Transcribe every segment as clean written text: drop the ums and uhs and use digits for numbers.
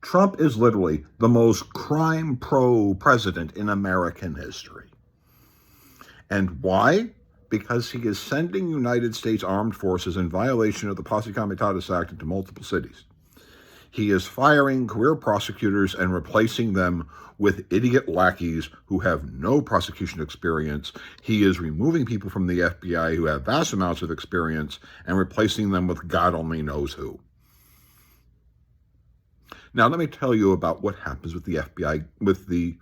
Trump is literally the most crime-pro president in American history. And why? Because he is sending United States armed forces in violation of the Posse Comitatus Act into multiple cities. He is firing career prosecutors and replacing them with idiot lackeys who have no prosecution experience. He is removing people from the FBI who have vast amounts of experience and replacing them with God only knows who. Now, let me tell you about what happens with the FBI, with the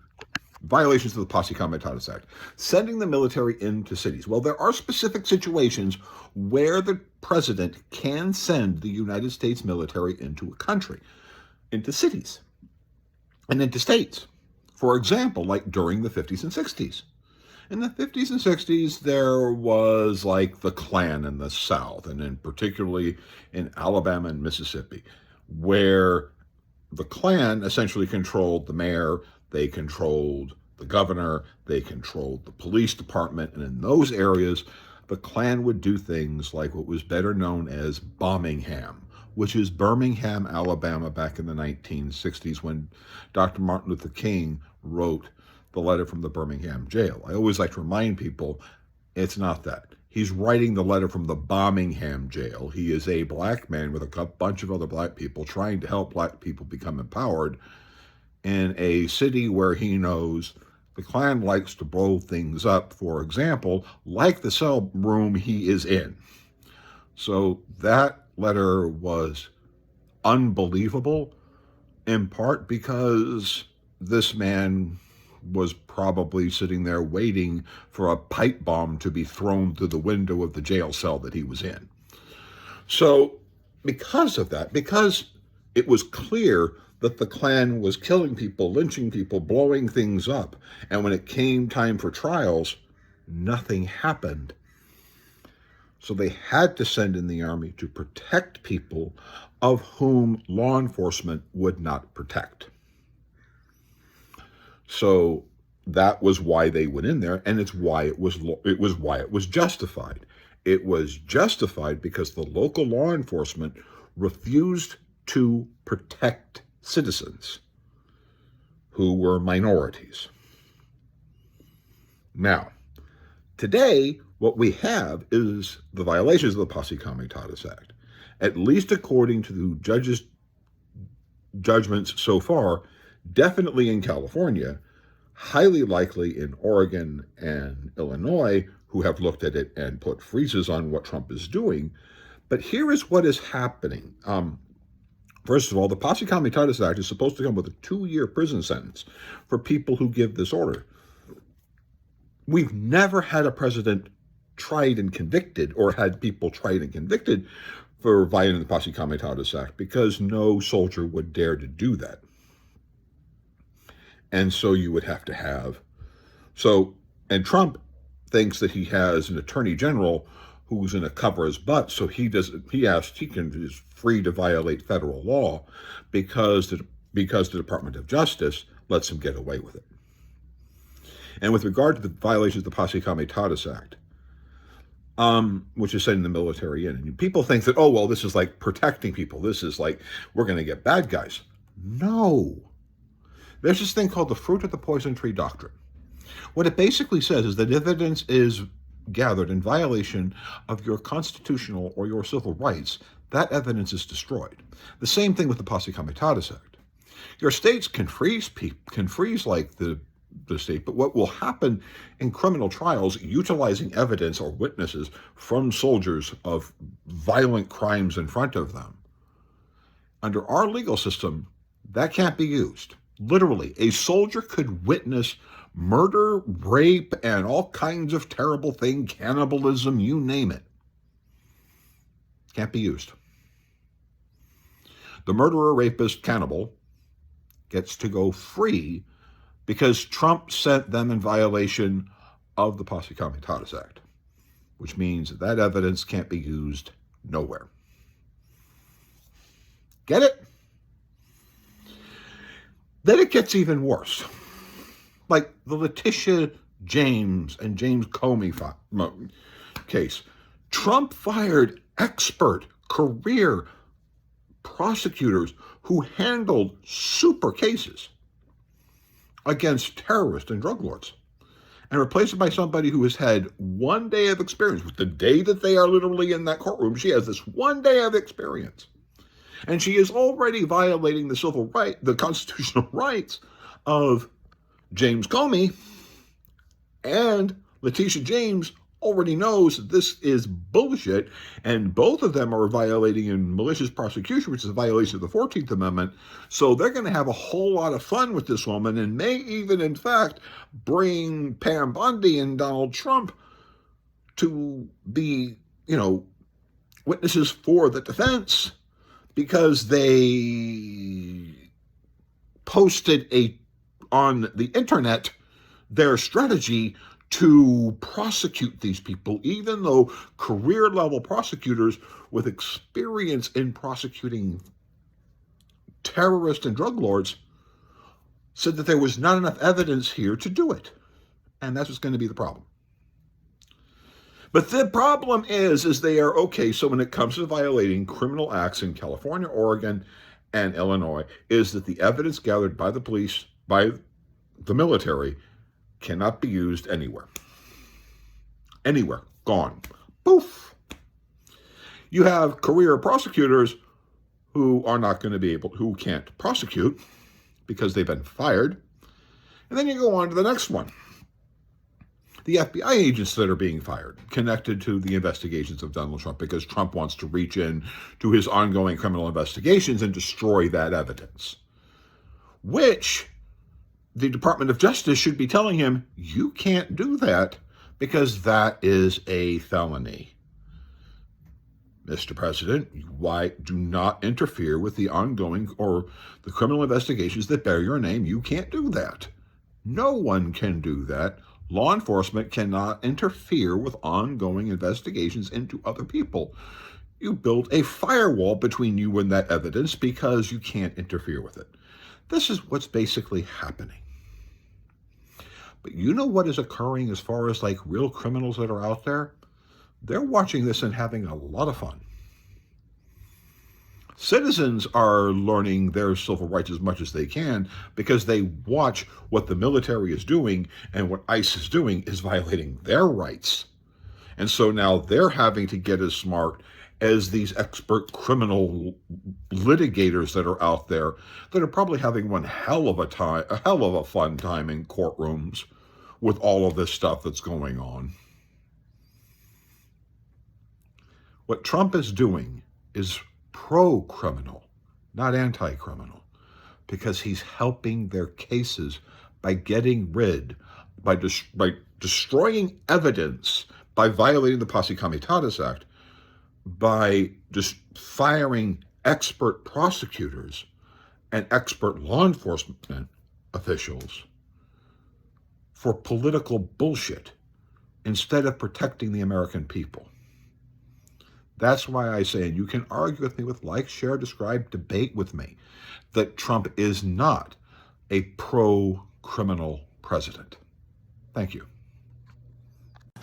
violations of the Posse Comitatus Act. Sending the military into cities. Well, there are specific situations where the president can send the United States military into a country, into cities, and into states. For example, like during the 50s and 60s. In the 50s and 60s, there was like the Klan in the South, and in particularly in Alabama and Mississippi, where the Klan essentially controlled the mayor, they controlled the governor, they controlled the police department, and in those areas, the Klan would do things like what was better known as Birmingham, which is Birmingham, Alabama, back in the 1960s when Dr. Martin Luther King wrote the letter from the Birmingham jail. I always like to remind people, it's not that. He's writing the letter from the Birmingham jail. He is a black man with a bunch of other black people trying to help black people become empowered in a city where he knows the Klan likes to blow things up, for example, like the cell room he is in. So that letter was unbelievable, in part because this man was probably sitting there waiting for a pipe bomb to be thrown through the window of the jail cell that he was in. So because of that, because it was clear that the Klan was killing people, lynching people, blowing things up, and when it came time for trials, nothing happened. So they had to send in the army to protect people of whom law enforcement would not protect. So that was why they went in there, and it's why it was justified. It was justified because the local law enforcement refused to protect citizens who were minorities. Now, today, what we have is the violations of the Posse Comitatus Act. At least according to the judges' judgments so far, definitely in California, highly likely in Oregon and Illinois, who have looked at it and put freezes on what Trump is doing. But here is what is happening. First of all, the Posse Comitatus Act is supposed to come with a 2-year prison sentence for people who give this order. We've never had a president tried and convicted, or had people tried and convicted for violating the Posse Comitatus Act, because no soldier would dare to do that. And so you would have to have, and Trump thinks that he has an attorney general who's going to cover his butt, so he is free to violate federal law because the Department of Justice lets him get away with it. And with regard to the violations of the Posse Comitatus Act, which is sending the military in, and people think that, oh, well, this is like protecting people. This is like, we're going to get bad guys. No. There's this thing called the fruit of the poison tree doctrine. What it basically says is that if evidence is gathered in violation of your constitutional or your civil rights, that evidence is destroyed. The same thing with the Posse Comitatus Act. Your states can freeze like the state, but what will happen in criminal trials utilizing evidence or witnesses from soldiers of violent crimes in front of them, under our legal system, that can't be used. Literally, a soldier could witness murder, rape, and all kinds of terrible things, cannibalism, you name it. Can't be used. The murderer, rapist, cannibal gets to go free because Trump sent them in violation of the Posse Comitatus Act, which means that evidence can't be used nowhere. Get it? Then it gets even worse. Like the Letitia James and James Comey case. Trump fired expert career prosecutors who handled super cases against terrorists and drug lords, and replace it by somebody who has had 1 day of experience. With the day that they are literally in that courtroom, she has this 1 day of experience. And she is already violating the constitutional rights of James Comey, and Letitia James already knows that this is bullshit, and both of them are violating in malicious prosecution, which is a violation of the 14th Amendment. So they're going to have a whole lot of fun with this woman, and may even, in fact, bring Pam Bondi and Donald Trump to be, witnesses for the defense, because they posted on the internet their strategy to prosecute these people, even though career-level prosecutors with experience in prosecuting terrorists and drug lords said that there was not enough evidence here to do it. And that's what's going to be the problem. But the problem is they are okay. So when it comes to violating criminal acts in California, Oregon, and Illinois, is that the evidence gathered by the police, by the military, cannot be used anywhere. Anywhere. Gone. Poof. You have career prosecutors who are not going to be who can't prosecute because they've been fired. And then you go on to the next one. The FBI agents that are being fired, connected to the investigations of Donald Trump, because Trump wants to reach in to his ongoing criminal investigations and destroy that evidence, which the Department of Justice should be telling him, you can't do that because that is a felony. Mr. President, why do not interfere with the ongoing or the criminal investigations that bear your name? You can't do that. No one can do that. Law enforcement cannot interfere with ongoing investigations into other people. You built a firewall between you and that evidence because you can't interfere with it. This is what's basically happening. But you know what is occurring as far as real criminals that are out there? They're watching this and having a lot of fun. Citizens are learning their civil rights as much as they can because they watch what the military is doing, and what ICE is doing is violating their rights. And so now they're having to get as smart as these expert criminal litigators that are out there that are probably having a hell of a fun time in courtrooms with all of this stuff that's going on. What Trump is doing is pro-criminal, not anti-criminal, because he's helping their cases by getting rid, by destroying evidence, by violating the Posse Comitatus Act, by just firing expert prosecutors and expert law enforcement officials for political bullshit instead of protecting the American people. That's why I say, and you can argue with me with like, share, describe, debate with me, that Trump is not a pro-criminal president. Thank you.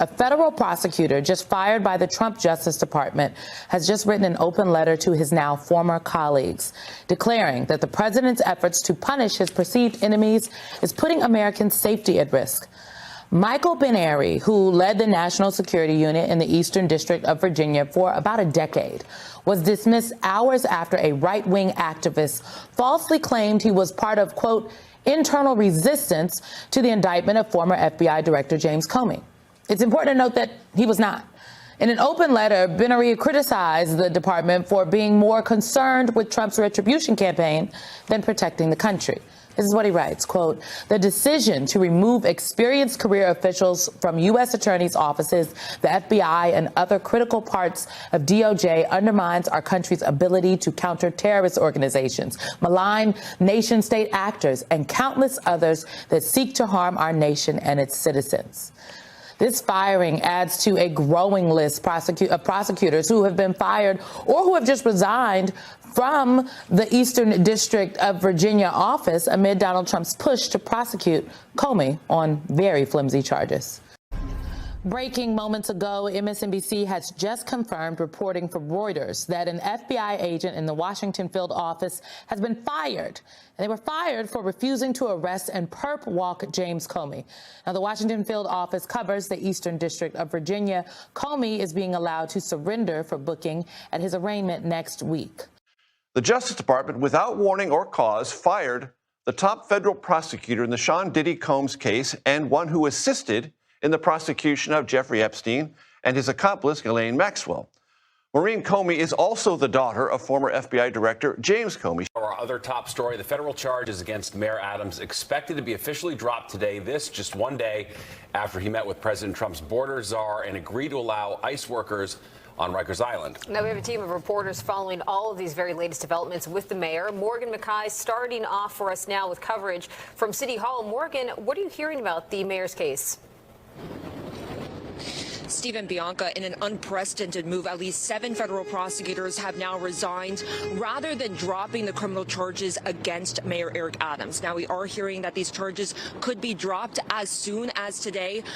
A federal prosecutor just fired by the Trump Justice Department has just written an open letter to his now former colleagues, declaring that the president's efforts to punish his perceived enemies is putting Americans' safety at risk. Michael Ben-Ari, who led the National Security Unit in the Eastern District of Virginia for about a decade, was dismissed hours after a right-wing activist falsely claimed he was part of, quote, internal resistance to the indictment of former FBI Director James Comey. It's important to note that he was not. In an open letter, Ben-Ari criticized the department for being more concerned with Trump's retribution campaign than protecting the country. This is what he writes, quote, the decision to remove experienced career officials from U.S. attorneys' offices, the FBI, and other critical parts of DOJ undermines our country's ability to counter terrorist organizations, malign nation-state actors, and countless others that seek to harm our nation and its citizens. This firing adds to a growing list of prosecutors who have been fired or who have just resigned from the Eastern District of Virginia office amid Donald Trump's push to prosecute Comey on very flimsy charges. Breaking moments ago, MSNBC has just confirmed, reporting for Reuters, that an FBI agent in the Washington field office has been fired. And they were fired for refusing to arrest and perp walk James Comey. Now, the Washington field office covers the Eastern District of Virginia. Comey is being allowed to surrender for booking at his arraignment next week. The Justice Department, without warning or cause, fired the top federal prosecutor in the Sean Diddy Combs case and one who assisted in the prosecution of Jeffrey Epstein and his accomplice, Ghislaine Maxwell. Maureen Comey is also the daughter of former FBI Director James Comey. Our other top story, the federal charges against Mayor Adams expected to be officially dropped today, this just one day after he met with President Trump's border czar and agreed to allow ICE workers on Rikers Island. Now we have a team of reporters following all of these very latest developments with the mayor. Morgan McKay starting off for us now with coverage from City Hall. Morgan, what are you hearing about the mayor's case? Stephen, Bianca, in an unprecedented move, at least 7 federal prosecutors have now resigned rather than dropping the criminal charges against Mayor Eric Adams. Now, we are hearing that these charges could be dropped as soon as today,